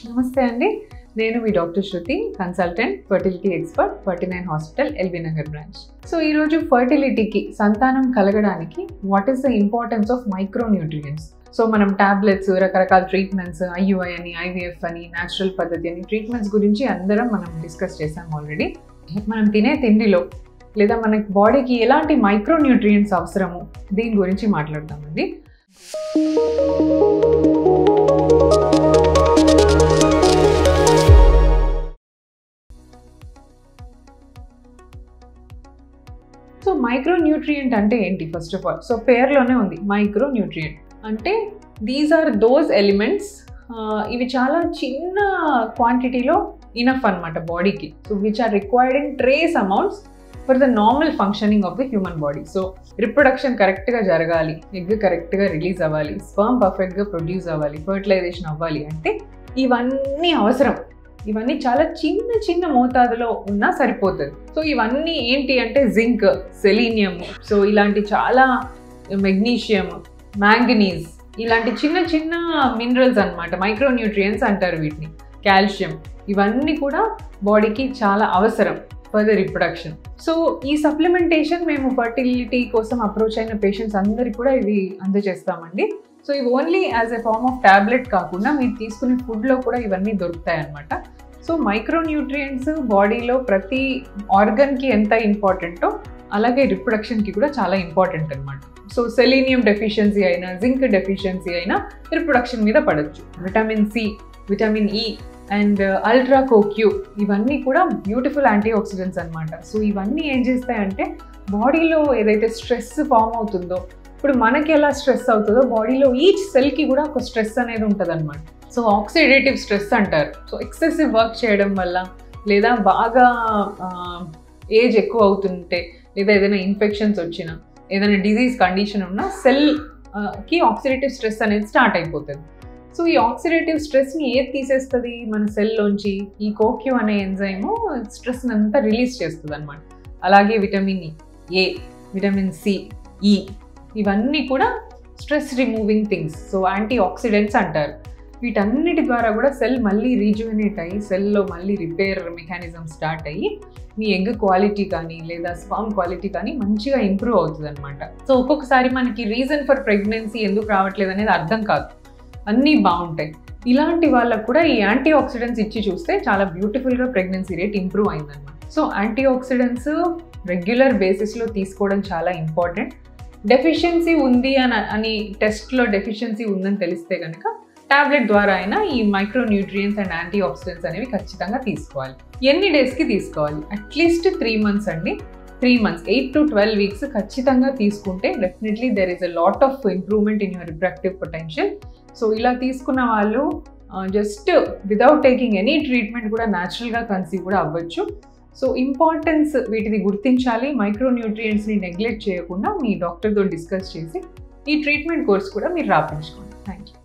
నమస్తే అండి, నేను మీ doctor Shruti, consultant, fertility expert, 49 hospital, LB Nagar branch. So ఈరోజు ఫర్టిలిటీకి, సంతానం కలగడానికి what is the importance of micronutrients. So మనం టాబ్లెట్స్, రకరకాల ట్రీట్మెంట్స్, ఐయుఐ అని, ఐవీఎఫ్ అని, న్యాచురల్ పద్ధతి అని ట్రీట్మెంట్స్ గురించి అందరం మనం డిస్కస్ చేసాం ఆల్రెడీ. మనం తినే తిండిలో లేదా మన బాడీకి ఎలాంటి మైక్రోన్యూట్రియంట్స్ అవసరము దీని గురించి మాట్లాడదామండి. సో మైక్రోన్యూట్రియంట్ అంటే ఏంటి? ఫస్ట్ ఆఫ్ ఆల్, సో పేర్లోనే ఉంది మైక్రోన్యూట్రియంట్ అంటే దీస్ ఆర్ దోస్ ఎలిమెంట్స్, ఇవి చాలా చిన్న క్వాంటిటీలో ఇనఫ్ అనమాట బాడీకి. So which are required in trace amounts for the normal functioning of the human body. So reproduction కరెక్ట్గా జరగాలి, ఎగ్ కరెక్ట్గా రిలీజ్ అవ్వాలి, స్పర్మ్ పర్ఫెక్ట్గా ప్రొడ్యూస్ అవ్వాలి, ఫర్టిలైజేషన్ అవ్వాలి అంటే ఇవన్నీ అవసరం. ఇవన్నీ చాలా చిన్న చిన్న మోతాదులో ఉన్నా సరిపోతుంది. సో ఇవన్నీ ఏంటి అంటే జింక్, సెలీనియం, సో ఇలాంటి చాలా మెగ్నీషియం, మ్యాంగనీస్, ఇలాంటి చిన్న చిన్న మినరల్స్ అనమాట, మైక్రోన్యూట్రియంట్స్ అంటారు వీటిని, కాల్షియం, ఇవన్నీ కూడా బాడీకి చాలా అవసరం ఫర్ ద రిప్రొడక్షన్. సో ఈ సప్లిమెంటేషన్ మేము ఫర్టిలిటీ కోసం అప్రోచ్ అయిన పేషెంట్స్ అందరికీ కూడా ఇవి అందజేస్తామండి. సో ఇవి only as a form of tablet కాకుండా మీరు తీసుకునే ఫుడ్లో కూడా ఇవన్నీ దొరుకుతాయి అన్నమాట. సో మైక్రోన్యూట్రియంట్స్ బాడీలో ప్రతి ఆర్గన్కి ఎంత ఇంపార్టెంటో అలాగే రిప్రొడక్షన్కి కూడా చాలా ఇంపార్టెంట్ అనమాట. సో సెలీనియం డెఫిషియన్సీ అయినా, జింక్ డెఫిషియన్సీ అయినా రిప్రొడక్షన్ మీద పడవచ్చు. Vitamin C, vitamin E and ultra CoQ, ఇవన్నీ కూడా బ్యూటిఫుల్ యాంటీ ఆక్సిడెంట్స్ అనమాట. సో ఇవన్నీ ఏం చేస్తాయంటే బాడీలో ఏదైతే స్ట్రెస్ ఫామ్ అవుతుందో, ఇప్పుడు మనకి ఎలా స్ట్రెస్ అవుతుందో బాడీలో ఈచ్ సెల్కి కూడా ఒక స్ట్రెస్ అనేది ఉంటుంది అనమాట. సో ఆక్సిడేటివ్ స్ట్రెస్ అంటారు. సో ఎక్సెసివ్ వర్క్ చేయడం వల్ల, లేదా బాగా ఏజ్ ఎక్కువ అవుతుంటే, లేదా ఏదైనా ఇన్ఫెక్షన్స్ వచ్చినా, ఏదైనా డిజీజ్ కండిషన్ ఉన్నా సెల్కి ఆక్సిడేటివ్ స్ట్రెస్ అనేది స్టార్ట్ అయిపోతుంది. సో ఈ ఆక్సిడేటివ్ స్ట్రెస్ని ఏది తీసేస్తుంది మన సెల్లోంచి? ఈ కోక్యూ అనే ఎంజైము స్ట్రెస్ని అంతా రిలీజ్ చేస్తుంది అనమాట. అలాగే vitamin A, vitamin C, E, ఇవన్నీ కూడా stress removing things. So antioxidants అంటారు. వీటన్నిటి ద్వారా కూడా సెల్ మళ్ళీ రీజువనేట్ అయ్యి, సెల్లో మళ్ళీ రిపేర్ మెకానిజం స్టార్ట్ అయ్యి మీ ఎగ్ క్వాలిటీ కానీ లేదా స్పర్మ్ క్వాలిటీ కానీ మంచిగా ఇంప్రూవ్ అవుతుంది అనమాట. సో ఒక్కొక్కసారి మనకి రీజన్ ఫర్ ప్రెగ్నెన్సీ ఎందుకు రావట్లేదు అనేది అర్థం కాదు, అన్నీ బాగుంటాయి. ఇలాంటి వాళ్ళకు కూడా ఈ యాంటీ ఆక్సిడెంట్స్ ఇచ్చి చూస్తే చాలా బ్యూటిఫుల్గా ప్రెగ్నెన్సీ రేట్ ఇంప్రూవ్ అయిందన్నమాట. సో యాంటీ ఆక్సిడెంట్స్ రెగ్యులర్ బేసిస్లో తీసుకోవడం చాలా ఇంపార్టెంట్. డెఫిషియన్సీ ఉంది అని టెస్ట్లో డెఫిషియన్సీ ఉందని తెలిస్తే కనుక టాబ్లెట్ ద్వారా అయినా ఈ మైక్రోన్యూట్రియంట్స్ అండ్ యాంటీ ఆక్సిడెంట్స్ అనేవి ఖచ్చితంగా తీసుకోవాలి. ఎన్ని డేస్కి తీసుకోవాలి? అట్లీస్ట్ 3 months అండి. 3 months, 8 to 12 weeks ఖచ్చితంగా తీసుకుంటే definitely there is a lot of improvement in your reproductive potential. So ఇలా తీసుకున్న వాళ్ళు just without taking any treatment కూడా న్యాచురల్గా కన్సీవ్ కూడా అవ్వచ్చు. సో ఇంపార్టెన్స్ వీటిని గుర్తించాలి. మైక్రోన్యూట్రియంట్స్ని నెగ్లెక్ట్ చేయకుండా మీ డాక్టర్తో డిస్కస్ చేసి ఈ ట్రీట్మెంట్ కోర్స్ కూడా మీరు రాపించుకోండి. Thank you.